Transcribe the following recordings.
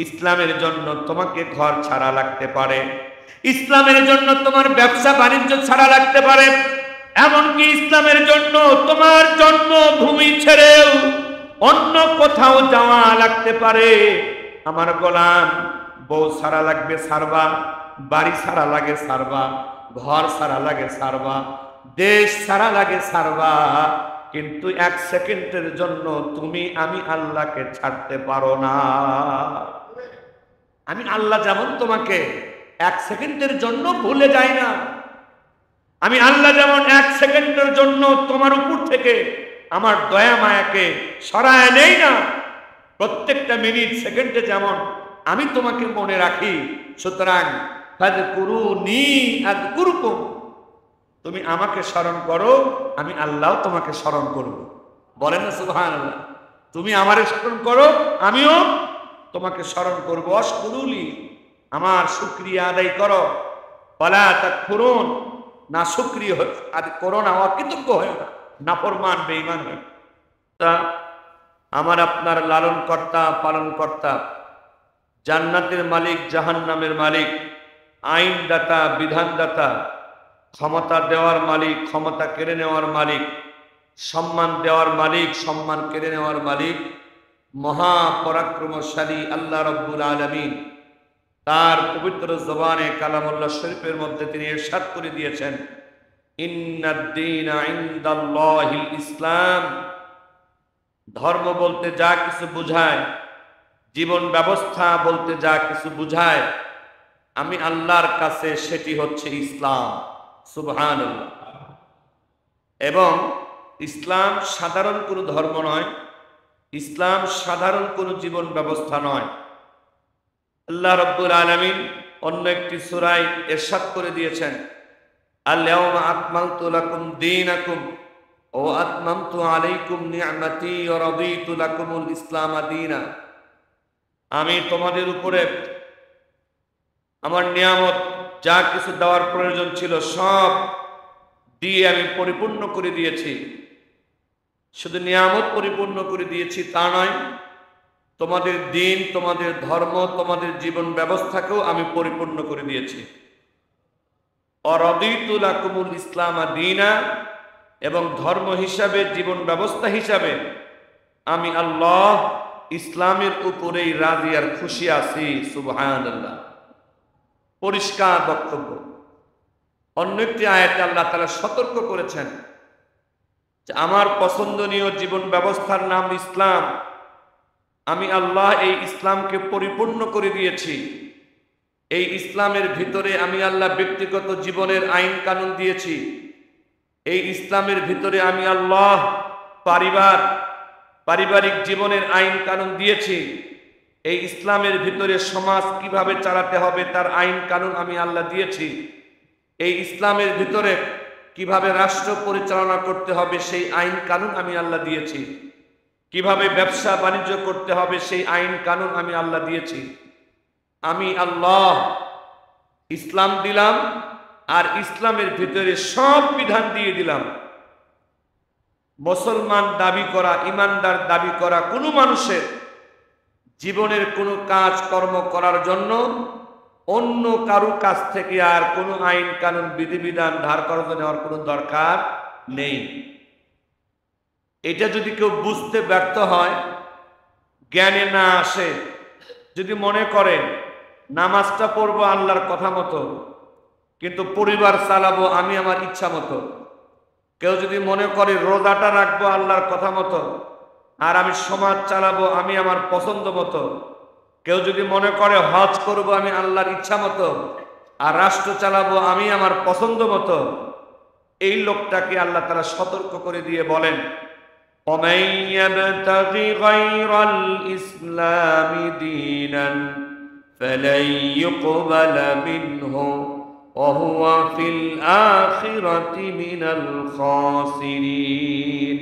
ইসলামের জন্য তোমাকে ঘর ছাড়া লাগতে পারে, ইসলামের জন্য তোমার ব্যবসা বাণিজ্য ছাড়া লাগতে পারে, এমনকি ইসলামের জন্য তোমার জন্মভূমি ছেড়েও অন্য কোথাও যাওয়া লাগতে পারে। আমার গোলাম, বউ ছাড়া লাগবে ছাড়বা, বাড়ি ছাড়া লাগে ছাড়বা, ঘর ছাড়া লাগে ছাড়বা, দেশ ছাড়া লাগে ছাড়বা, কিন্তু এক সেকেন্ডের জন্য তুমি আমি আল্লাহকে ছাড়তে পারো না। আমি আল্লাহ যেমন তোমাকে এক সেকেন্ডের জন্য ভুলে যাই না, আমি আল্লাহ যেমন এক সেকেন্ডের জন্য তোমার উপর থেকে আমার দয়া মায়াকে সরায় নেই না, প্রত্যেকটা মিনিট সেকেন্ডে যেমন আমি তোমাকে মনে রাখি, সুতরাং ফাযকুরুনি আযকুরকুম, তুমি আমাকে স্মরণ করো, আমি আল্লাহ তোমাকে স্মরণ করব। বলেন না সুবহানাল্লাহ। তুমি আমারে স্মরণ করো, আমিও তোমাকে স্মরণ করব। অশকুরুলি, আমার শুকরিয়া আদায় করো। ওয়ালা তাকফুরুন, না শুকরিয়া আদায় করো না, অকৃতজ্ঞ হয় না, নাফরমান বেঈমান হয়। তা আমার আপনার লালন কর্তা পালন কর্তা, জান্নাতের মালিক জাহান্নামের মালিক, আইনদাতা বিধানদাতা, ক্ষমতা দেওয়ার মালিক ক্ষমতা কেড়ে নেওয়ার মালিক, সম্মান দেওয়ার মালিক সম্মান কেড়ে নেওয়ার মালিক, মহাপরাক্রমশালী আল্লাহ রাব্বুল আলামিন তার পবিত্র জবানে কালামুল্লাহ শরীফের মধ্যে তিনি ইরশাদ করে দিয়েছেন, ইন্নাদ-দীনা ইনদাল্লাহিল ইসলাম। ধর্ম বলতে যা কিছু বুঝায়, জীবন ব্যবস্থা বলতে যা কিছু বুঝায়, আমি আল্লাহর কাছে সেটি হচ্ছে ইসলাম। সুবহানাল্লাহ। এবং ইসলাম সাধারণ কোনো ধর্ম নয়, ইসলাম সাধারণ কোনো জীবন ব্যবস্থা নয়। আল্লাহ রাব্বুল আলামিন অন্য একটি সূরায় ইরশাদ করে দিয়েছেন, আল-ইয়াওমা আকমালতু লাকুম দীনাকুম ওয়া আতমামতু আলাইকুম নি'মাতি ওয়া রাদিতু লাকুমুল ইসলাম দীনা। আমি তোমাদের উপরে আমার নিয়ামত যা কিছু দেওয়ার প্রয়োজন ছিল সব দিয়ে আমি পরিপূর্ণ করে দিয়েছি। শুধু নিয়ামত পরিপূর্ণ করে দিয়েছি তা নয়, তোমাদের দিন, তোমাদের ধর্ম, তোমাদের জীবন ব্যবস্থাকেও আমি পরিপূর্ণ করে দিয়েছি। অরাদিতু লাকুমুল ইসলাম দীনা, এবং ধর্ম হিসাবে জীবন ব্যবস্থা হিসাবে আমি আল্লাহ ইসলামের উপরেই রাজি আর খুশি আছি। সুবহানাল্লাহ। পরিষ্কার বক্তব্য। অন্য একটি আয়াতে আল্লাহ তাআলা সতর্ক করেছেন যে আমার পছন্দনীয় জীবন ব্যবস্থার নাম ইসলাম, আমি আল্লাহ এই ইসলামকে পরিপূর্ণ করে দিয়েছি। এই ইসলামের ভিতরে আমি আল্লাহ ব্যক্তিগত জীবনের আইন কানুন দিয়েছি। এই ইসলামের ভিতরে আমি আল্লাহ পারিবারিক জীবনের আইন কানুন দিয়েছি। এই ইসলামের ভিতরে সমাজ কিভাবে চালাতে হবে তার আইন কানুন আমি আল্লাহ দিয়েছি। এই ইসলামের ভিতরে কিভাবে রাষ্ট্র পরিচালনা করতে হবে সেই আইন কানুন আমি আল্লাহ দিয়েছি। কিভাবে ব্যবসা বাণিজ্য করতে হবে সেই আইন কানুন আমি আল্লাহ দিয়েছি। আমি আল্লাহ ইসলাম দিলাম, আর ইসলামের ভিতরে সব বিধান দিয়ে দিলাম। মুসলমান দাবি করা, ইমানদার দাবি করা কোনো মানুষের জীবনের কোনো কাজ কর্ম করার জন্য অন্য কারো কাছ থেকে আর কোনো আইন কানুন বিধিবিধান ধার করাতে নেওয়ার কোনো দরকার নেই। এটা যদি কেউ বুঝতে ব্যর্থ হয়, জ্ঞানে না আসে, যদি মনে করে নামাজটা পড়বো আল্লাহর কথা মতো কিন্তু পরিবার চালাবো আমি আমার ইচ্ছা মতো, কেউ যদি মনে করে রোজাটা রাখবো আল্লাহর কথা মতো আর আমি সমাজ চালাবো আমি আমার পছন্দ মতো, কেউ যদি মনে করে হজ করবো আমি আল্লাহর ইচ্ছা মতো আর রাষ্ট্র চালাবো আমি আমার পছন্দ মতো, এই লোকটাকে আল্লাহ তাআলা সতর্ক করে দিয়ে বলেন, وَمَن يَبْتَغِ غَيْرَ الْإِسْلَامِ دِينًا فَلَن يُقْبَلَ مِنْهُ وَهُوَ فِي الْآخِرَةِ مِنَ الْخَاسِرِينَ।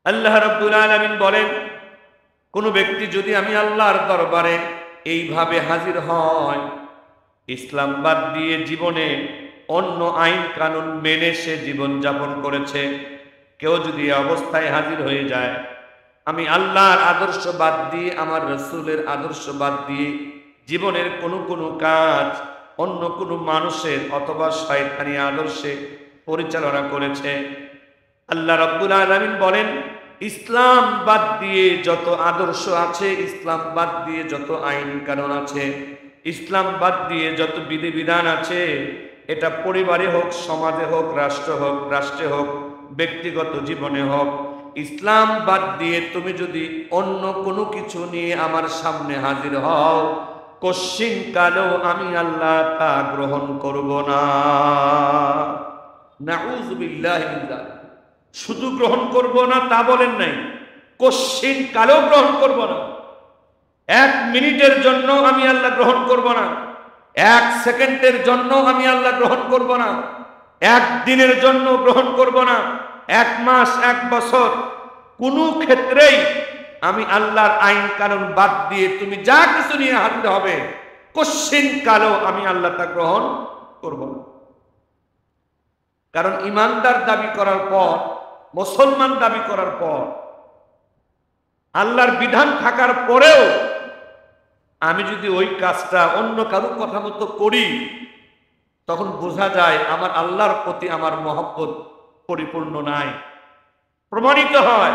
আল্লাহ রাব্বুল আলামিন বলেন, কোন ব্যক্তি যদি আমি আল্লাহর দরবারে এইভাবে হাজির হয়, ইসলাম বাদ দিয়ে জীবনে অন্য আইন কানুন মেনে সে জীবন যাপন করেছে, কেউ যদি এই অবস্থায় হাজির হয়ে যায়, আমি আল্লাহর আদর্শ বাদ দিয়ে, আমার রাসূলের আদর্শ বাদ দিয়ে জীবনের কোনো কাজ অন্য কোনো মানুষের অথবা শয়তানি আদর্শে পরিচালনা করেছে। আল্লাহ রাব্বুল আলামিন বলেন, ইসলাম বাদ দিয়ে যত আদর্শ আছে, ইসলাম বাদ দিয়ে যত আইন কানুন আছে, ইসলাম বাদ দিয়ে যত বিধিবিধান আছে, এটা পরিবারে হোক, সমাজে হোক, রাষ্ট্রে হোক, ব্যক্তিগত জীবনে হোক, ইসলাম বাদ দিয়ে তুমি যদি অন্য কোনো কিছু নিয়ে আমার সামনে হাজির হও, কশ্চিন কালেও আমি আল্লাহ তা গ্রহণ করব না। নাউযুবিল্লাহি মিন যালিক। শুধু গ্রহণ করব না তা বলেন নাই, কশ্চিন কালেও গ্রহণ করব না। 1 মিনিটের জন্য আমি আল্লাহ গ্রহণ করব না, 1 সেকেন্ডের জন্য আমি আল্লাহ গ্রহণ করব না, 1 দিনের জন্য গ্রহণ করব না, 1 মাস 1 বছর কোনো ক্ষেত্রেই আমি আল্লাহর আইন কানুন বাদ দিয়ে তুমি যা কিছু নিয়ে হাজির হবে, কশ্চিন কালেও আমি আল্লাহ তা গ্রহণ করব না। কারণ ইমানদার দাবি করার পর, মুসলমান দাবি করার পর, আল্লাহর বিধান থাকার পরেও আমি যদি ওই কাজটা অন্য কারো কথা মতো করি, তখন বোঝা যায় আমার আল্লাহর প্রতি আমার মহব্বত পরিপূর্ণ নাই। প্রমাণিত হয়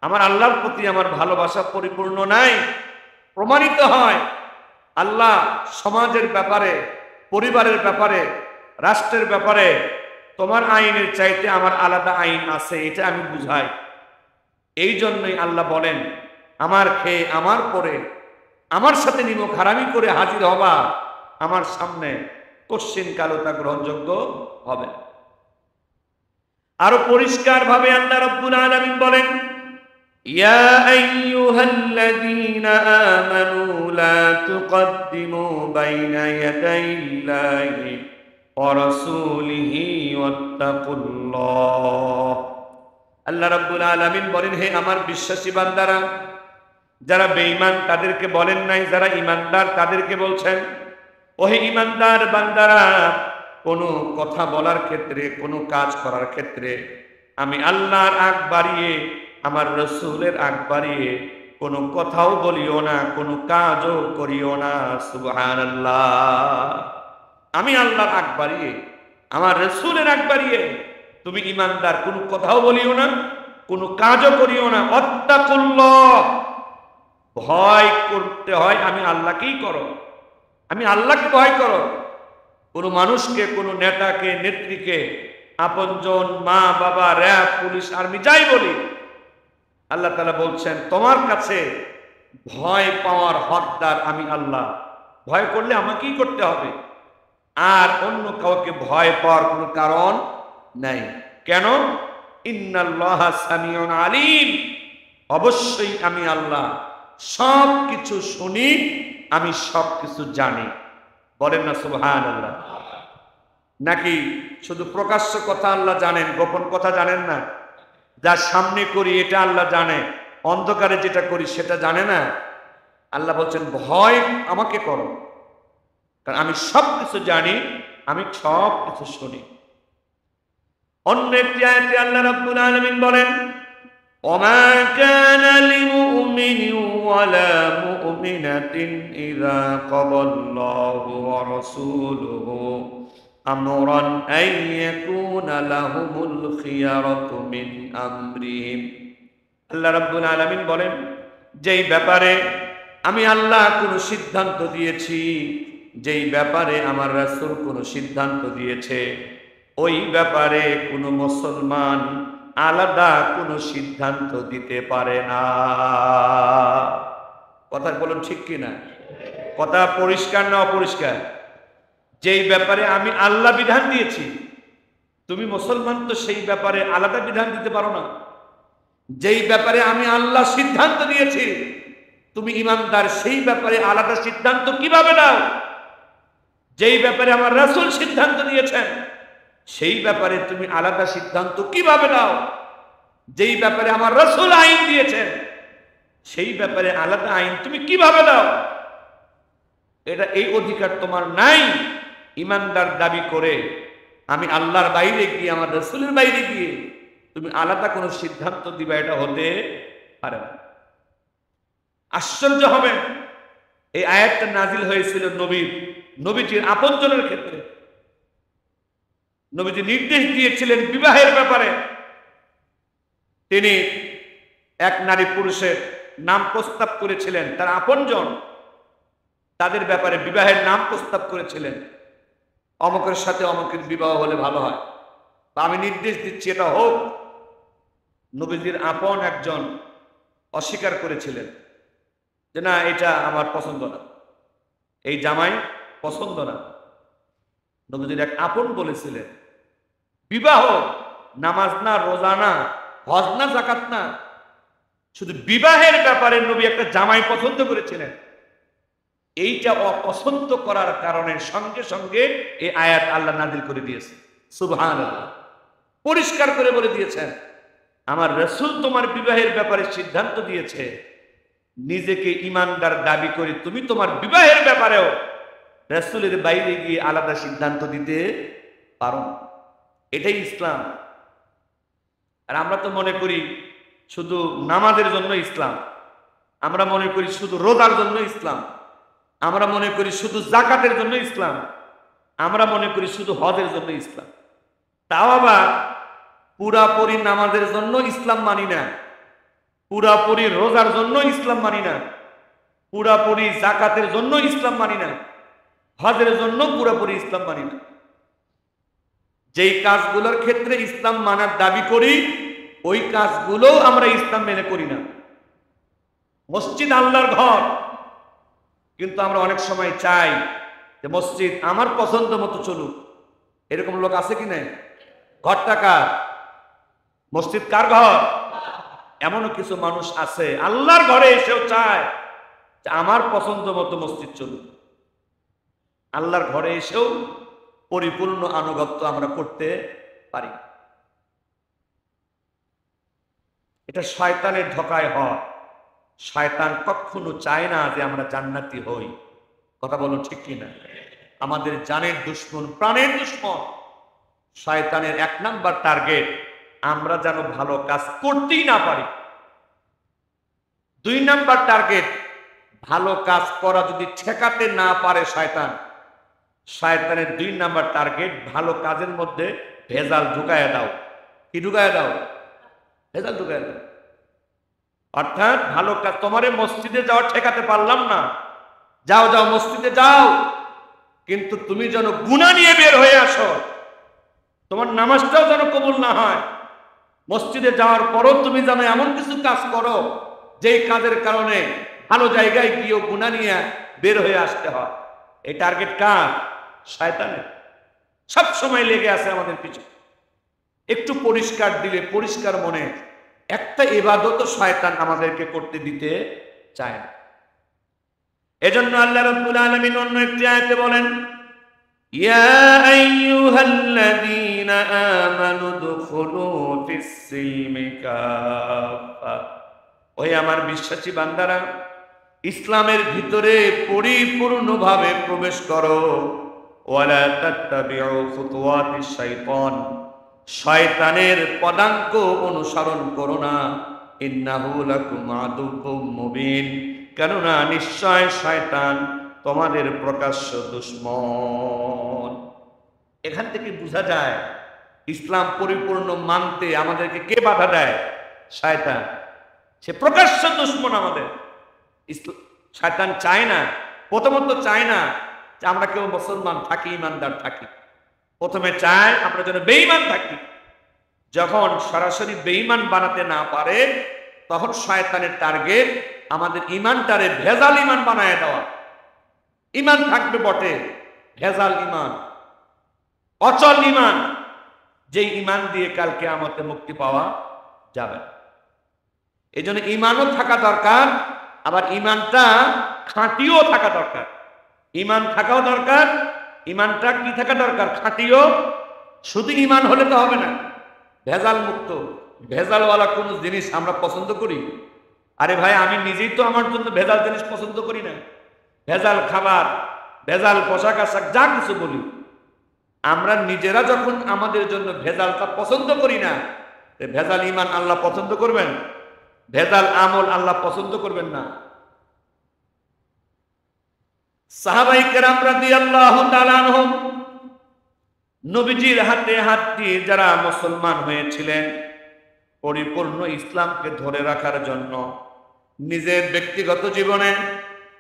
আমার আল্লাহর প্রতি আমার ভালোবাসা পরিপূর্ণ নাই। প্রমাণিত হয় আল্লাহ সমাজের ব্যাপারে, পরিবারের ব্যাপারে, রাষ্ট্রের ব্যাপারে তোমার আইনের চাইতে আমার আলাদা আইন আছে, এটা আমি বুঝাই। এই জন্যই আল্লাহ বলেন, আমার খেয়ে আমার পরে আমার সাথে নিমক হারামি করে হাজির হবা আমার সামনে, কশ্চিন কালেও তা গ্রহণযোগ্য হবে। আরো পরিষ্কার ভাবে আল্লাহ রাব্বুল আলামিন বলেন, ইয়া আইয়ুহাল্লাযীনা আমানু লা তুকদ্দিমু বাইনা ইয়াদাইল্লাহি ওয়া রাসূলিহি ওয়াত্তাকুল্লাহ। আল্লাহ রাব্বুল আলামিন বলেন, হে আমার বিশ্বাসী বান্দারা, যারা বেঈমান তাদেরকে বলেন নাই, যারা ঈমানদার তাদেরকে বলছেন, ওহে ঈমানদার বান্দারা, কোনো কথা বলার ক্ষেত্রে, কোনো কাজ করার ক্ষেত্রে আমি আল্লাহর আগ বাড়িয়ে, আমার রাসূলের আগ বাড়িয়ে কোনো কথাও বলিও না, কোনো কাজও করিও না। সুবহানাল্লাহ। আমি আল্লাহর আগ বাড়িয়ে, আমার রাসূলের আগ বাড়িয়ে তুমি ঈমানদার, কোনো কথাও বলিও না, কোনো কাজও করিও না। ওয়াত্তাকুল্লাহ, ভয় করতে হয় আমি আল্লাহকেই করো, আমি আল্লাহকে ভয় করো। কোনো মানুষকে, কোনো নেতাকে, নেত্রীকে, আপনজন, মা বাবা, র্যাব, পুলিশ, আর্মি, যাই বলি, আল্লাহ তাআলা বলছেন তোমার কাছে ভয় পাওয়ার হকদার আমি আল্লাহ। ভয় করলে আমাকেই করতে হবে, আর অন্য কাউকে ভয় পাওয়ার কোনো কারণ নাই। কেন? ইন্নাল্লাহা সামিউন আলিম, অবশ্যই আমি আল্লাহ সব কিছু শুনি, আমি সব কিছু জানি। বলেন না সুবহানাল্লাহ। নাকি শুধু প্রকাশ্য কথা আল্লাহ জানেন, গোপন কথা জানেন না? যা সামনে করি এটা আল্লাহ জানে, অন্ধকারে যেটা করি সেটা জানে না? আল্লাহ বলছেন ভয় আমাকে করো, কারণ আমি সব কিছু জানি, আমি সব কিছু শুনি। অন্য একটি আয়াতে আল্লাহ রাব্বুল আলামিন বলেন, ওমা কানা লিমুমিনিন ওয়ালা মুমিনাতিন ইযা ক্বাদাল্লাহু ওয়া রাসূলুহু আমরান আন ইয়াকুনা লাহুমুল খিয়ারাতু মিন আমরিহিম। আল্লাহ রাব্বুল আলামিন বলেন, যেই ব্যাপারে আমি আল্লাহ কোনো সিদ্ধান্ত দিয়েছি, যেই ব্যাপারে আমার রাসূল কোনো সিদ্ধান্ত দিয়েছে, ওই ব্যাপারে কোনো মুসলমান আলাদা কোনো সিদ্ধান্ত দিতে পারে না। কথা বলুন ঠিক কিনা? কথা পরিষ্কার না অপরিষ্কার? যেই ব্যাপারে আমি আল্লাহ বিধান দিয়েছি, তুমি মুসলমান তো সেই ব্যাপারে আলাদা বিধান দিতে পারো না। যেই ব্যাপারে আমি আল্লাহ সিদ্ধান্ত দিয়েছি, তুমি ঈমানদার, সেই ব্যাপারে আলাদা সিদ্ধান্ত কিভাবে নাও? যেই ব্যাপারে আমার রাসূল সিদ্ধান্ত দিয়েছেন, সেই ব্যাপারে তুমি আলাদা সিদ্ধান্ত কিভাবে নাও? যেই ব্যাপারে আমার রাসূল আইন দিয়েছেন, সেই ব্যাপারে আলাদা আইন তুমি কিভাবে নাও? এটা এই অধিকার তোমার নাই। ঈমানদার দাবি করে আমি আল্লাহর বাইরে গিয়ে, আমার রাসূলের বাইরে গিয়ে তুমি আলাদা কোনো সিদ্ধান্ত দিবা, এটা হতে পারে না। আশ্চর্য হবে, এই আয়াতটা নাজিল হয়েছিল নবীজির আপনজনের ক্ষেত্রে। নবীজি নির্দেশ দিয়েছিলেন বিবাহের ব্যাপারে। তিনি এক নারী পুরুষের নাম প্রস্তাব করেছিলেন, তার আপনজন, তাদের ব্যাপারে বিবাহের নাম প্রস্তাব করেছিলেন। অমুকের সাথে অমুকের বিবাহ হলে ভালো হয়, বা আমি নির্দেশ দিচ্ছি এটা হোক। নবীজির আপন একজন অস্বীকার করেছিলেন যে না, এটা আমার পছন্দ না, এই জামাই পছন্দ না। নবীজির এক আপন বলেছিলেন বিবাহ নামাজ না, রোজা না, হজ না, যাকাত না, শুধু বিবাহের ব্যাপারে নবী একটা জামাই পছন্দ করেছিলেন। এইটা অপছন্দ করার কারণে সঙ্গে সঙ্গে এই আয়াত আল্লাহ নাজিল করে দিয়েছে। সুবহানাল্লাহ। পরিষ্কার করে বলে দিয়েছেন, আমার রাসূল তোমার বিবাহের ব্যাপারে সিদ্ধান্ত দিয়েছে, নিজেকে ইমানদার দাবি করে তুমি তোমার বিবাহের ব্যাপারেও রাসূলের বাইরে গিয়ে আলাদা সিদ্ধান্ত দিতে পারো না। এটাই ইসলাম। আর আমরা তো মনে করি শুধু নামাজের জন্য ইসলাম, আমরা মনে করি শুধু রোজার জন্য ইসলাম, আমরা মনে করি শুধু যাকাতের জন্য ইসলাম, আমরা মনে করি শুধু হজের জন্য ইসলাম। তাও আবার পুরাপুরি নামাজের জন্য ইসলাম মানি না, পুরাপুরি রোজার জন্য ইসলাম মানি না, পুরাপুরি যাকাতের জন্য ইসলাম মানি না, হজের জন্য পুরাপুরি ইসলাম মানি না। যেই কাজগুলোর ক্ষেত্রে ইসলাম মানার দাবি করি ওই কাজগুলো আমরা ইসলাম মেনে করি না। মসজিদ আল্লাহর ঘর, কিন্তু আমরা অনেক সময় চাই যে মসজিদ আমার পছন্দ মতো চলুক। এরকম লোক আছে কি না? ঘরটা কার? মসজিদ কার ঘর? এমনও কিছু মানুষ আছে আল্লাহর ঘরে এসেও চায় যে আমার পছন্দ মতো মসজিদ চলুক। আল্লাহর ঘরে এসেও পরিপূর্ণ আনুগত্য আমরা করতে পারি। এটা শয়তানের ধোঁকায় হয়। শয়তান কখনো চায় না যে আমরা জান্নাতি হই। কথা বলো ঠিক কিনা? আমাদের জানের দুশ্মন, প্রাণের দুশ্মন শয়তানের এক নাম্বার টার্গেট আমরা যেন ভালো কাজ করতেই না পারি। 2 নাম্বার টার্গেট, ভালো কাজ করা যদি ঠেকাতে না পারে শয়তানের 2 নাম্বার টার্গেট, ভালো কাজের মধ্যে ভেজাল ঢুকায় দাও। কি ঢুকায় দাও? ভেজাল ঢুকায় দাও। অর্থাৎ ভালো কাজ, তোমারে মসজিদে যাওয়া ঠেকাতে পারলাম না, যাও যাও মসজিদে যাও, কিন্তু তুমি যেন গুনাহ নিয়ে বের হয়ে আসো, তোমার নামাজটাও যেন কবুল না হয়। মসজিদে যাওয়ার পরও তুমি যেন এমন কিছু কাজ করো যেই কাজের কারণে ভালো জায়গায় গিয়েও গুনাহ নিয়ে বের হয়ে আসতে হয়। এই টার্গেট কার? শয়তানের। সব সময় লেগে আছে আমাদের পিছনে। একটু পরিষ্কার দিলে পরিষ্কার মনে একটা ইবাদত শয়তান আমাদেরকে করতে দিতে চায় না। এজন্য আল্লাহ রাব্বুল আলামিন অন্য একটি আয়াতে বলেন, ইয়া আইয়ুহাল্লাযীনা আমানু দুখুলু ফিস-সিলমি কাফা। ওহে আমার বিশ্বাসী বান্দারা, ইসলামের ভিতরে পরিপূর্ণভাবে প্রবেশ করো। ওয়ালা তাত্তাবিউ খুতুওয়াতিশ শাইতান, শয়তানের পদাঙ্ক অনুসরণ করো না। ইন্নাহু লাকুম আদুউম মুবিন, কেননা নিশ্চয় শয়তান তোমাদের প্রকাশ্য দুশমন। এখান থেকে বোঝা যায় ইসলাম পরিপূর্ণ মানতে আমাদেরকে কে বাধা দেয়? শয়তান। সে প্রকাশ্য দুশমন আমাদের। শয়তান চায় না, প্রথমত চায় না যে আমরা কেউ মুসলমান থাকি, ইমানদার থাকি। প্রথমে চায় আমরা যেন বেঈমান থাকি। যখন সরাসরি বেঈমান বানাতে না পারে তখন শয়তানের টার্গেট আমাদের ইমানটারে ভেজাল ইমান বানায় দেওয়া। ইমান থাকবে বটে, ভেজাল ইমান, অচল ইমান, যেই ইমান দিয়ে কালকে আমাদের মুক্তি পাওয়া যাবে। এই জন্য ইমানও থাকা দরকার, আবার ইমানটা খাঁটিও থাকা দরকার। ইমান থাকাও দরকার, ইমানটা কি থাকা দরকার? খাঁটিও। শুধু ইমান হলে তো হবে না, ভেজাল মুক্ত। ভেজালওয়ালা কোনো জিনিস আমরা পছন্দ করি? আরে ভাই, আমি নিজেই তো আমার জন্য ভেজাল জিনিস পছন্দ করি না। ভেজাল খাবার, ভেজাল পোশাক আশাক, যা কিছু বলি, আমরা নিজেরা যখন আমাদের জন্য ভেজালটা পছন্দ করি না, ভেজাল ইমান আল্লাহ পছন্দ করবেন? ভেজাল আমল আল্লাহ পছন্দ করবেন না। সাহাবায়ে কেরাম রাদিয়াল্লাহু তাআলা আনহুম নবীজির হাতে হাত দিয়ে যারা মুসলমান হয়েছিলেন, পরিপূর্ণ ইসলামকে ধরে রাখার জন্য নিজের ব্যক্তিগত জীবনে,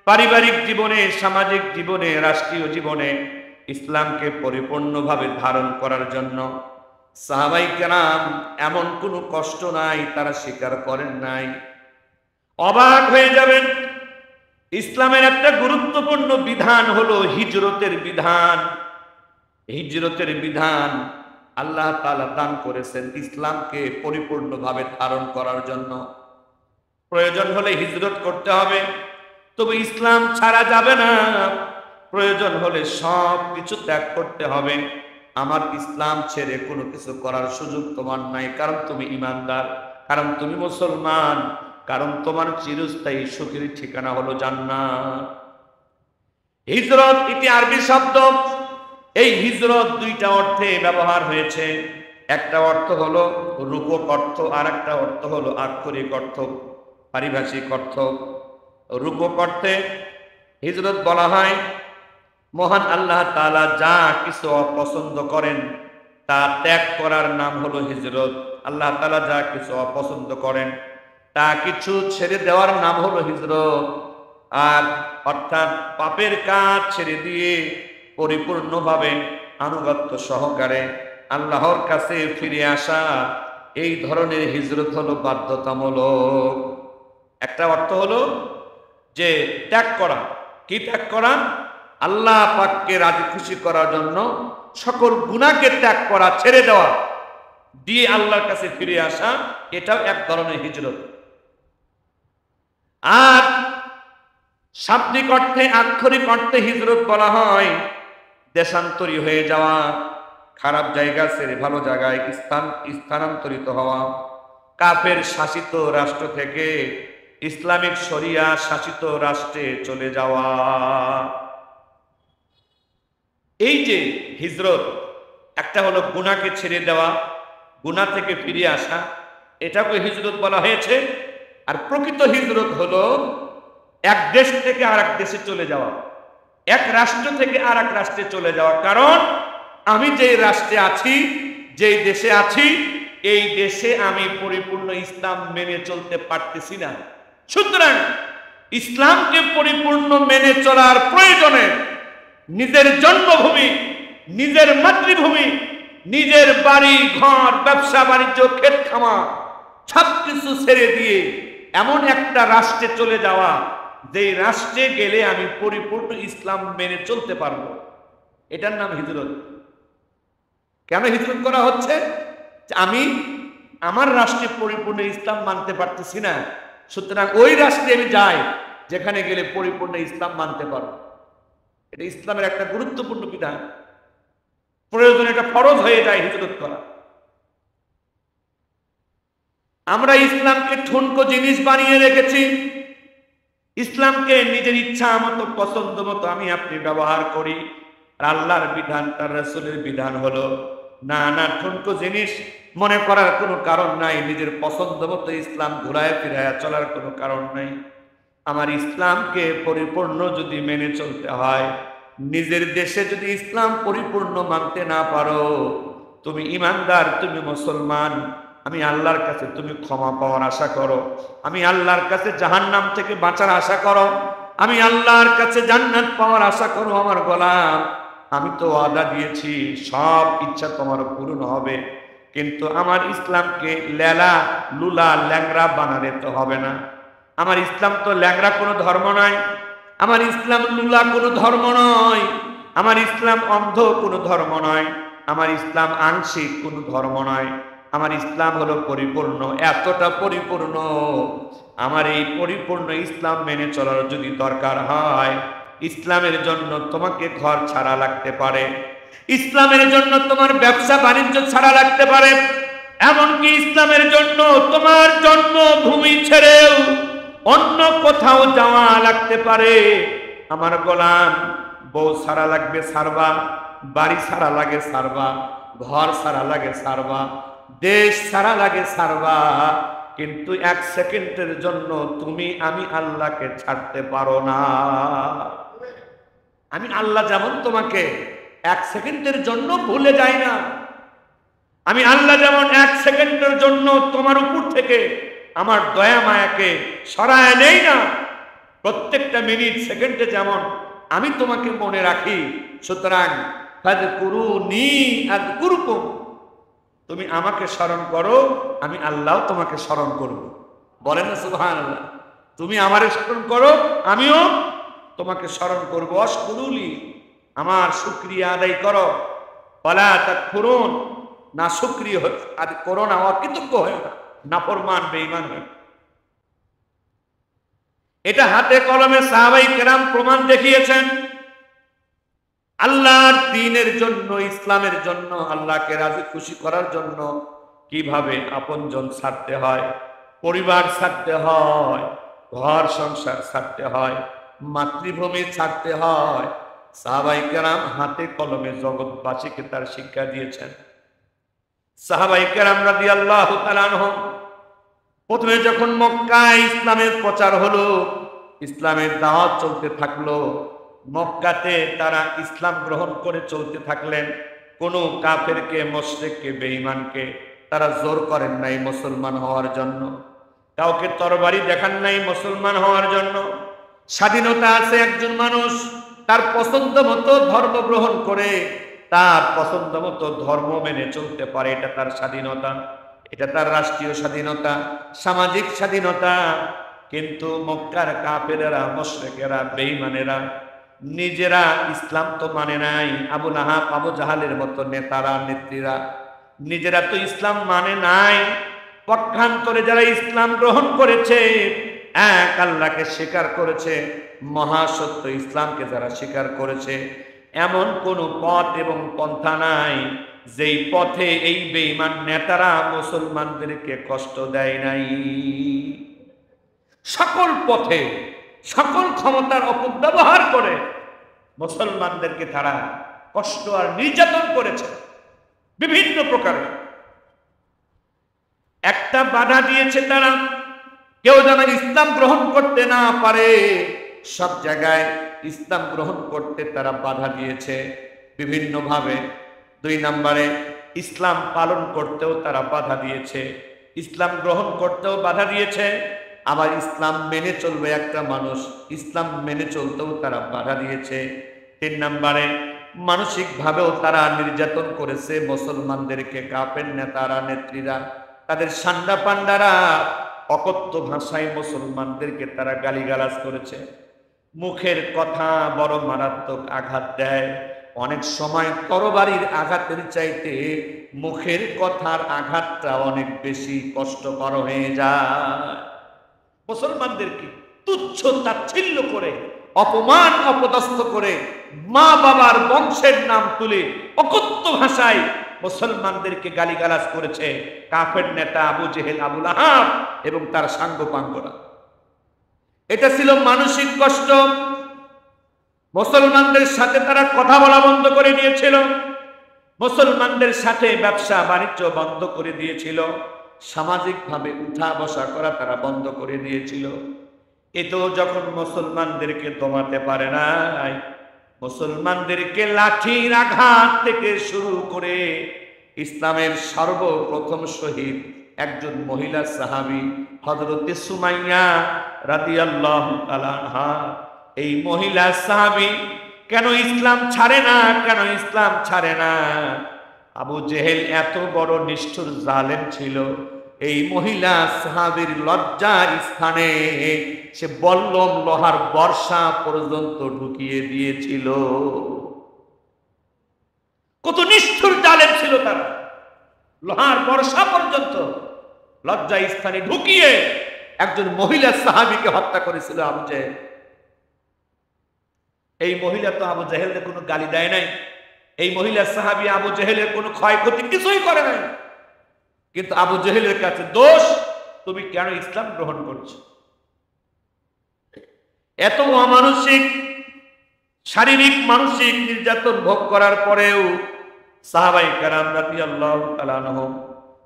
পারিবারিক জীবনে, সামাজিক জীবনে, রাষ্ট্রীয় জীবনে ইসলামকে পরিপূর্ণভাবে ধারণ করার জন্য সাহাবায়ে কেরাম এমন কোনো কষ্ট নাই তারা স্বীকার করেন নাই। অবাক হয়ে যাবেন, ইসলামের একটা গুরুত্বপূর্ণ বিধান হলো হিজরতের বিধান। হিজরতের বিধান আল্লাহ তাআলা দান করেছেন ইসলামকে পরিপূর্ণভাবে ধারণ করার জন্য। প্রয়োজন হলে হিজরত করতে হবে, তবে ইসলাম ছাড়া যাবে না। প্রয়োজন হলে সব কিছু ত্যাগ করতে হবে। আমার ইসলাম ছেড়ে কোনো কিছু করার সুযোগ তোমার নাই, কারণ তুমি ঈমানদার, কারণ তুমি মুসলমান, কারণ তোমার চিরস্থায়ী সুখের ঠিকানা হলো জান্নাত। হিজরত এটি আরবি শব্দ। এই হিজরত দুইটা অর্থে ব্যবহার হয়েছে। একটা অর্থ হলো রূপক অর্থ, আর একটা অর্থ হলো আক্ষরিক অর্থ, পারিভাষিক অর্থ। রূপক অর্থে হিজরত বলা হয় মহান আল্লাহ তাআলা যা কিছু অপছন্দ করেন তা ত্যাগ করার নাম হলো হিজরত। আল্লাহ তাআলা যা কিছু অপছন্দ করেন তা কিছু ছেড়ে দেওয়ার নাম হলো হিজরত। আর অর্থাৎ পাপের কাজ ছেড়ে দিয়ে পরিপূর্ণভাবে আনুগত্য সহকারে আল্লাহর কাছে ফিরে আসা, এই ধরনের হিজরত হলো বাধ্যতামূলক। একটা অর্থ হলো যে ত্যাগ করা। কি ত্যাগ করা? আল্লাহ পাককে রাজি খুশি করার জন্য সকল গুনাহকে ত্যাগ করা, ছেড়ে দেওয়া, দিয়ে আল্লাহর কাছে ফিরে আসা, এটাও এক ধরনের হিজরত। আর শাব্দিক অর্থে, আক্ষরিক অর্থে হিজরত বলা হয় দেশান্তরী হয়ে যাওয়া, খারাপ জায়গা ছেড়ে ভালো জায়গায় স্থানান্তরিত হওয়া, কাফের শাসিত রাষ্ট্র থেকে ইসলামিক শরিয়া শাসিত রাষ্ট্রে চলে যাওয়া। এই যে হিজরত, একটা হলো গুনাহকে ছেড়ে দেওয়া, গুনাহ থেকে ফিরে আসা, এটাকে হিজরত বলা হয়েছে। আর প্রকৃত হিজরত হলো এক দেশ থেকে আর এক দেশে চলে যাওয়া, এক রাষ্ট্র থেকে আর এক রাষ্ট্রে চলে যাওয়া। কারণ আমি যেই রাষ্ট্রে আছি, যেই দেশে আছি, এই দেশে আমি পরিপূর্ণ ইসলাম মেনে চলতে পারতেছি না। সুতরাং ইসলামকে পরিপূর্ণ মেনে চলার প্রয়োজনে নিজের জন্মভূমি, নিজের মাতৃভূমি, নিজের বাড়ি ঘর, ব্যবসা বাণিজ্য, ক্ষেত খামার সবকিছু ছেড়ে দিয়ে এমন একটা রাষ্ট্রে চলে যাওয়া, যেই রাষ্ট্রে গেলে আমি পরিপূর্ণ ইসলাম মেনে চলতে পারবো, এটার নাম হিজরত। কেন হিজরত করা হচ্ছে? আমি আমার রাষ্ট্রে পরিপূর্ণ ইসলাম মানতে পারতেছি না, সুতরাং ওই রাষ্ট্রে আমি যাই যেখানে গেলে পরিপূর্ণ ইসলাম মানতে পারবো। এটা ইসলামের একটা গুরুত্বপূর্ণ বিধান। প্রয়োজনে এটা ফরজ হয়ে যায় হিজরত করা। আমরা ইসলামকে ঠুনকো জিনিস বানিয়ে রেখেছি। ইসলামকে নিজের ইচ্ছা মতো, পছন্দ মতো আমি আপনি ব্যবহার করি। আর আল্লাহর বিধান, তার রাসূলের বিধান হলো না না, ঠুনকো জিনিস মনে করার কোনো কারণ নাই। নিজের পছন্দ মতো ইসলাম ঘুরায় ফিরায় চলার কোনো কারণ নাই। আমার ইসলামকে পরিপূর্ণ যদি মেনে চলতে হয়, নিজের দেশে যদি ইসলাম পরিপূর্ণ মানতে না পারো, তুমি ঈমানদার, তুমি মুসলমান, আমি আল্লাহর কাছে তুমি ক্ষমা পাওয়ার আশা করো, আমি আল্লাহর কাছে জাহান্নাম থেকে বাঁচার আশা করো, আমি আল্লাহর কাছে জান্নাত পাওয়ার আশা করো। আমার গোলাম, আমি তো ওয়াদা দিয়েছি সব ইচ্ছা তোমার পূরণ হবে, কিন্তু আমার ইসলামকে লেলা লুলা ল্যাংরা বানালে তো হবে না। আমার ইসলাম তো ল্যাংরা কোনো ধর্ম নয়, আমার ইসলাম লুলা কোনো ধর্ম নয়, আমার ইসলাম অন্ধ কোনো ধর্ম নয়, আমার ইসলাম আংশিক কোনো ধর্ম নয়। আমার ইসলাম হলো পরিপূর্ণ, এতটা পরিপূর্ণ। আমার এই পরিপূর্ণ ইসলাম মেনে চলার যদি দরকার হয়, ইসলামের জন্য তোমাকে ঘর ছাড়া লাগতে পারে, ইসলামের জন্য তোমার ব্যবসা বাণিজ্য ছাড়া লাগতে পারে, এমনকি ইসলামের জন্য তোমার জন্মভূমি ছেড়েও অন্য কোথাও যাওয়া লাগতে পারে। আমার গোলাম, বউ ছাড়া লাগবে ছাড়বা, বাড়ি ছাড়া লাগে ছাড়বা, ঘর ছাড়া লাগে ছাড়বা, দেশ ছাড়া লাগে ছাড়বা, কিন্তু 1 সেকেন্ডের জন্য তুমি আমি আল্লাহকে ছাড়তে পারো না। আমি আল্লাহ যেমন তোমাকে 1 সেকেন্ডের জন্য ভুলে যাই না, আমি আল্লাহ যেমন 1 সেকেন্ডের জন্য তোমার উপর থেকে আমার দয়া মায়াকে সরায় নেই না, প্রত্যেকটা মিনিট সেকেন্ডে যেমন আমি তোমাকে মনে রাখি, সুতরাং ফাযকুরুনি আযকুরকুম, তুমি আমাকে স্মরণ করো, আমি আল্লাহ তোমাকে স্মরণ করব। বলেন না সুবহানাল্লাহ। তুমি আমারে স্মরণ করো, আমিও তোমাকে স্মরণ করব। অশকুরুলি, আমার শুকরিয়া আদায় করো। ওয়ালা তাকফুরুন, না শুকরিয়া আদায় করো না, অকৃতজ্ঞ হয় না, নাফরমান বেঈমান হয়। এটা হাতে কলমে সাহাবায়ে কেরাম প্রমাণ দেখিয়েছেন। আল্লাহর দ্বীনের জন্য, ইসলামের জন্য, আল্লাহকে রাজি খুশি করার জন্য কিভাবে আপনজন ছাড়তে হয়, পরিবার ছাড়তে হয়, ঘর সংসার ছাড়তে হয়, মাতৃভূমি ছাড়তে হয়, সাহাবায়ে কেরাম হাতে কলমে জগৎবাসীকে তার শিক্ষা দিয়েছেন। সাহাবায়ে কেরাম রাদিয়াল্লাহু তাআলা আনহুম প্রথমে যখন মক্কায় ইসলামের প্রচার হলো, ইসলামের দাওয়াত চলতে থাকলো, মক্কাতে তারা ইসলাম গ্রহণ করে চলতে থাকলেন। কোনো কাফেরকে, মুশরিককে, বেঈমানকে তারা জোর করেন নাই মুসলমান হওয়ার জন্য, কাউকে তরবারি দেখান নাই মুসলমান হওয়ার জন্য। স্বাধীনতা আছে, একজন মানুষ তার পছন্দ মতো ধর্ম গ্রহণ করে তার পছন্দ মতো ধর্ম মেনে চলতে পারে, এটা তার স্বাধীনতা, এটা তার রাষ্ট্রীয় স্বাধীনতা, সামাজিক স্বাধীনতা। কিন্তু মক্কার কাফেরেরা, মুশরিকেরা, বেঈমানেরা নিজেরা ইসলাম তো মানে নাই। আবু লাহাব, আবু জাহালের মতো নেতারা, নেত্রীরা নিজেরা তো ইসলাম মানে নাই। পক্ষান্তরে যারা ইসলাম গ্রহণ করেছে, এক আল্লাহকে স্বীকার করেছে, মহাসত্য ইসলামকে যারা স্বীকার করেছে, এমন কোন পথ এবং পন্থা নাই যেই পথে এই বেঈমান নেতারা মুসলমানদেরকে কষ্ট দেয় নাই। সকল পথে, সকল ক্ষমতার অপব্যবহার করে মুসলমানদেরকে তারা কষ্ট আর নির্যাতন করেছে বিভিন্ন প্রকারে। একটা বাধা দিয়েছে তারা, কেউ যেন ইসলাম গ্রহণ করতে না পারে, সব জায়গায় ইসলাম গ্রহণ করতে তারা বাধা দিয়েছে বিভিন্নভাবে। 2 নম্বরে ইসলাম পালন করতেও তারা বাধা দিয়েছে, ইসলাম গ্রহণ করতেও বাধা দিয়েছে। আবার ইসলাম মেনে চলবে একটা মানুষ, ইসলাম মেনে চলতেও তারা বাধা দিয়েছে। 3 নম্বরে মানসিকভাবেও তারা নির্যাতন করেছে মুসলমানদেরকে। কাফের নেতারা, নেত্রীরা, তাদের সান্ডা পান্ডারা অকথ্য ভাষায় মুসলমানদেরকে তারা গালিগালাজ করেছে। মুখের কথা বড় মারাত্মক আঘাত দেয়। অনেক সময় তরবারির আঘাতের চাইতে মুখের কথার আঘাতটা অনেক বেশি কষ্টকর হয়ে যায়। মুসলমানদেরকে তুচ্ছ তাচ্ছিল্য করে, অপমান অপদস্থ করে, মা বাবার বংশের নাম তুলে অকথ্য ভাষায় মুসলমানদেরকে গালিগালাজ করেছে কাফের নেতা আবু জেহেল, আবু লাহাব এবং তার সাঙ্গপাঙ্গরা। এটা ছিল মানসিক কষ্ট। মুসলমানদের সাথে তারা কথা বলা বন্ধ করে দিয়েছিল, মুসলমানদের সাথে ব্যবসা বাণিজ্য বন্ধ করে দিয়েছিল, সামাজিকভাবে উঠা বসা করা তারা বন্ধ করে দিয়েছিল। এতেও যখন মুসলমানদেরকে দমাতে পারে নাই, মুসলমানদেরকে লাঠির আঘাত থেকে শুরু করে ইসলামের সর্বপ্রথম শহীদ একজন মহিলা সাহাবী হযরতে সুমাইয়া রাদিয়াল্লাহু তাআলা আনহা। এই মহিলা সাহাবী কেন ইসলাম ছাড়ে না, কেন ইসলাম ছাড়ে না? আবু জেহেল এত বড় নিষ্ঠুর জালেম ছিল, এই মহিলা সাহাবীর লজ্জার স্থানে সে বল্লম লোহার বর্ষা পর্যন্ত ঢুকিয়ে দিয়েছিল। কত নিষ্ঠুর জালেম ছিল তারা! লোহার বর্ষা পর্যন্ত লজ্জা স্থানে ঢুকিয়ে একজন মহিলা সাহাবীকে হত্যা করেছিল আবু জেহেল। এই মহিলা তো আবু জেহেলকে কোনো গালি দেয় নাই, এই মহিলা সাহাবী আবু জেহেলের কোনো ক্ষয়ক্ষতি কিছুই করে নাই, কিন্তু আবু জেহেলের কাছে দোষ, তুমি কেন ইসলাম গ্রহণ করছো? এত অমানসিক শারীরিক মানসিক নির্যাতন ভোগ করার পরেও সাহাবায়ে কেরাম রাদিয়াল্লাহু তাআলা আনহুম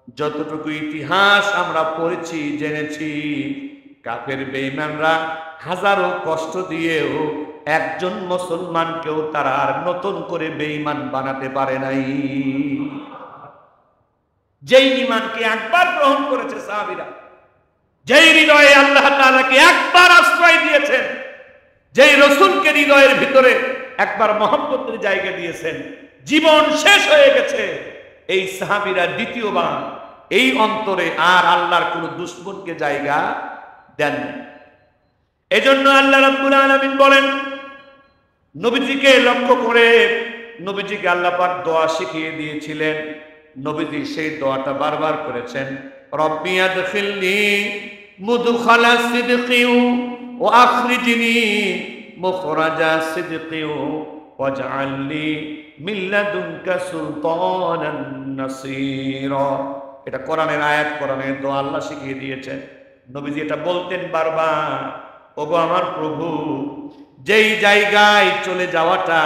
যতটুকু ইতিহাস আমরা পড়েছি জেনেছি, কাফের বেঈমানরা হাজারো কষ্ট দিয়েও একজন মুসলমানকেও তারা আর নতুন করে বেঈমান বানাতে পারে নাই। যেই ঈমানকে একবার গ্রহণ করেছে সাহাবীরা, যেই হৃদয়ে আল্লাহ তাআলাকে একবার আশ্রয় দিয়েছেন, যেই রাসূলকে হৃদয়ের ভিতরে একবার মহব্বতের জায়গা দিয়েছেন, জীবন শেষ হয়ে গেছে, এই সাহাবীরা দ্বিতীয়বার এই অন্তরে আর আল্লাহর কোন দুশমনকে জায়গা দেন। এজন্য আল্লাহ রাব্বুল আলামিন বলেন, নবীজিকে লক্ষ্য করে, নবীজিকে আল্লাহ পাক দোয়া শিখিয়ে দিয়েছিলেন, নবীজি সেই দোয়াটা বারবার করেছেন, রব্বি আদখিলনি মুদখালা সিদকিউ ওয়া আখরিজনি মুখরাজা সিদকিউ ওয়াজআলনি মিন লাদুনকা সুলতানান নাসীরা। এটা কোরআনের আয়াত, কোরআনের দোয়া আল্লাহ শিখিয়ে দিয়েছেন। নবীজি এটা বলতেন বারবার, ওগো আমার প্রভু, যেই জায়গায় চলে যাওয়াটা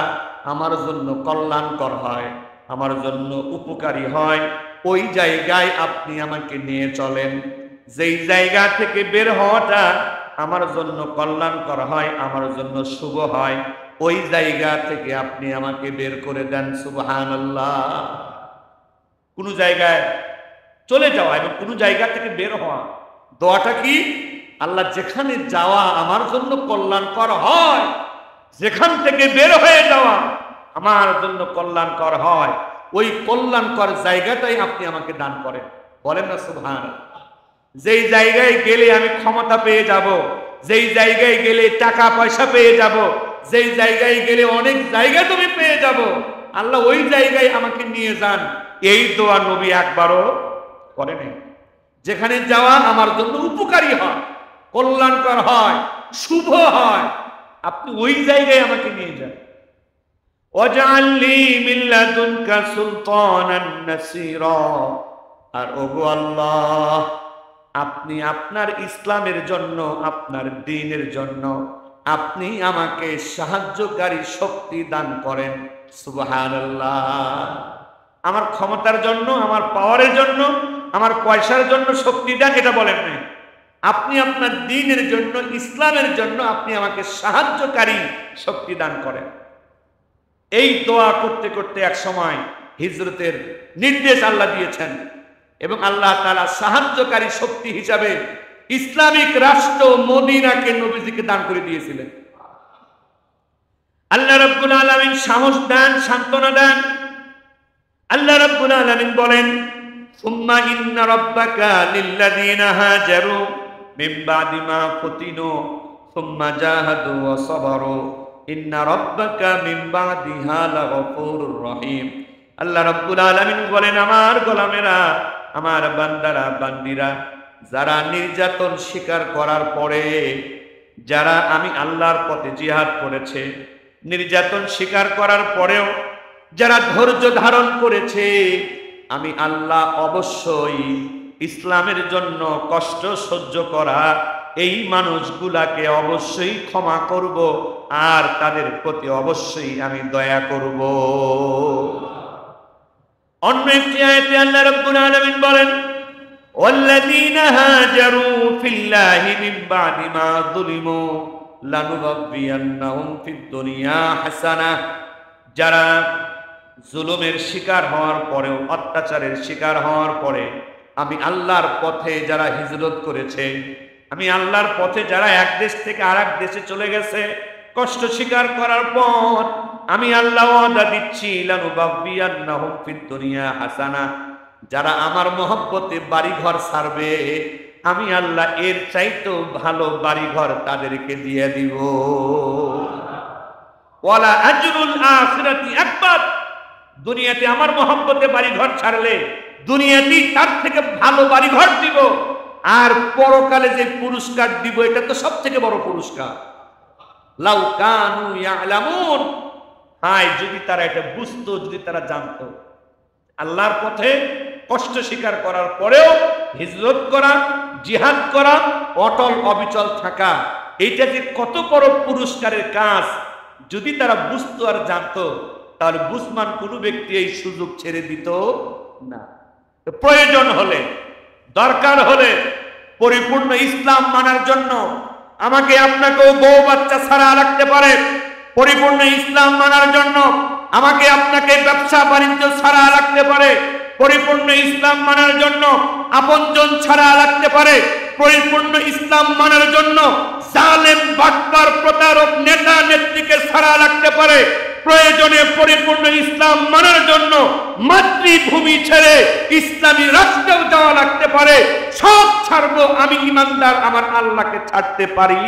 আমার জন্য কল্যাণকর হয়, আমার জন্য উপকারী হয়, ওই জায়গায় আপনি আমাকে নিয়ে চলেন। যেই জায়গা থেকে বের হওয়াটা আমার জন্য কল্যাণকর হয়, আমার জন্য শুভ হয়, ওই জায়গা থেকে আপনি আমাকে বের করে দেন। সুবহানাল্লাহ। কোন জায়গায় চলে যাওয়া এবং কোন জায়গা থেকে বের হওয়া, দোয়াটা কি? আল্লাহ, যেখানে যাওয়া আমার জন্য কল্যাণকর হয়, যেখান থেকে বের হয়ে যাওয়া আমার জন্য কল্যাণকর হয়, ওই কল্যাণকর জায়গাটাই আপনি আমাকে দান করেন। বলেন না সুবহানাল্লাহ। যেই জায়গায় গেলে আমি ক্ষমতা পেয়ে যাব, যেই জায়গায় গেলে টাকা পয়সা পেয়ে যাব, যেই জায়গায় গেলে অনেক জায়গা তুমি পেয়ে যাব, আল্লাহ ওই জায়গায় আমাকে নিয়ে যান। এই দোয়া নবী একবারও করেনি। যেখানে যাওয়া আমার জন্য উপকারী হয়, কল্যাণকর হয়, শুভ হয়, আপনি ওই জায়গায় আমাকে নিয়ে যান। ওয়াজআলনি মিন লাদুনকা সুলতানান নাসীরা। আর ওগো আল্লাহ, আপনি আপনার ইসলামের জন্য, আপনার দ্বীনের জন্য আপনি আমাকে সাহায্যকারী শক্তি দান করেন। সুবহানাল্লাহ। আমার ক্ষমতার জন্য, আমার পাওয়ারের জন্য, আমার পয়সার জন্য শক্তি দেন, এটা বলেন নাই। আপনি আপনার দ্বীনের জন্য, ইসলামের জন্য আপনি আমাকে সাহায্যকারী শক্তি দান করেন। এই দোয়া করতে করতে এক সময় হিজরতের নির্দেশ আল্লাহ দিয়েছেন এবং আল্লাহ তাআলা সাহায্যকারী শক্তি হিসাবে ইসলামিক রাষ্ট্র মদিনাকে নবীজিকে দান করে দিয়েছিলেন। আল্লাহ রাব্বুল আলামিন সাহস দেন, সান্ত্বনা দেন। আল্লাহ রাব্বুল আলামিন বলেন, সুম্মা ইন্না রাব্বাকা লিল্লাযীনা হাজারু মিন বাদি মা ফুতিনু সুম্মা জাহাদু ওয়া সাবারু ইন্না রাব্বাকা মিন বাদিহা লাগফুরুর রহিম। আল্লাহ রাব্বুল আলামিন বলেন, আমার গোলামেরা, আমার বান্দারা, বান্দিরা, যারা নির্যাতন স্বীকার করার পরে, যারা আমি আল্লাহর পথে জিহাদ করেছে, নির্যাতন স্বীকার করার পরেও যারা ধৈর্য ধারণ করেছে, আমি আল্লাহ অবশ্যই ইসলামের জন্য কষ্ট সহ্য করা এই মানুষগুলাকে অবশ্যই ক্ষমা করব, আর তাদের প্রতি অবশ্যই আমি দয়া করব। অন্য একটি আয়াতে আল্লাহ রাব্বুল আলামিন বলেন, ওয়াল্লাযীনা হাজারু ফিল্লাহি মিন বাদি মা যুলিমু লানুবাব্বিয়ান্নাহুম ফিদ দুনিয়া হাসানাহ। যারা জুলুমের শিকার হওয়ার পরেও, অত্যাচারের শিকার হওয়ার পরে আমি আল্লাহর পথে যারা হিজরত করেছে, আমি আল্লাহর পথে যারা এক দেশ থেকে আরেক দেশে চলে গেছে, কষ্ট স্বীকার করার পর আমি আল্লাহ ওয়াদা দিচ্ছি, লানুবাব্বিয়ান্নাহুম ফিদ দুনিয়া হাসানাহ। যারা আমার মহব্বতে বাড়িঘর ছাড়বে, আমি আল্লাহ এর চাইতেও ভালো বাড়িঘর তাদেরকে দিয়ে দিব। ওয়ালা আজরুল আখিরাতি আকবার। দুনিয়াতে আমার মহব্বতে বাড়িঘর ছাড়লে দুনিয়াতেই তার থেকে ভালো বাড়িঘর দিব, আর পরকালে যে পুরস্কার দিব এটা তো সবথেকে বড় পুরস্কার। লাউ কানু ইয়ালামুন। হায়, যদি তারা এটা বুঝতো, যদি তারা জানতো, আল্লাহর পথে কষ্ট স্বীকার করার পরেও হিজরত করা, জিহাদ করা, অটল অবিচল থাকা, এইটা যে কত বড় পুরস্কারের কাজ, যদি তারা বুঝতো আর জানতো, তাহলে বুঝমান কোনো ব্যক্তি এই সুযোগ ছেড়ে দিত না। প্রয়োজন হলে, দরকার হলে পরিপূর্ণ ইসলাম মানার জন্য আমাকে আপনাকেও বউ বাচ্চা ছাড়া রাখতে পারে। পরিপূর্ণ ইসলাম মানার জন্য আমাকে আপনাকে ব্যবসা বাণিজ্য ছাড়া রাখতে পারে। পরিপূর্ণ ইসলাম মানার জন্য আপনজন ছাড়া রাখতে পারে। পরিপূর্ণ ইসলাম মানার জন্য জালেম বাটপার প্রতারক নেতা নেত্রীকে ছাড়া রাখতে পারে। প্রয়োজনে পরিপূর্ণ ইসলাম মানার জন্য মাতৃভূমি ছেড়ে ইসলামী রাষ্ট্রেও যাওয়া লাগতে পারে। সব ছাড়বো, আমি ইমানদার, আমার আল্লাহকে ছাড়তে পারি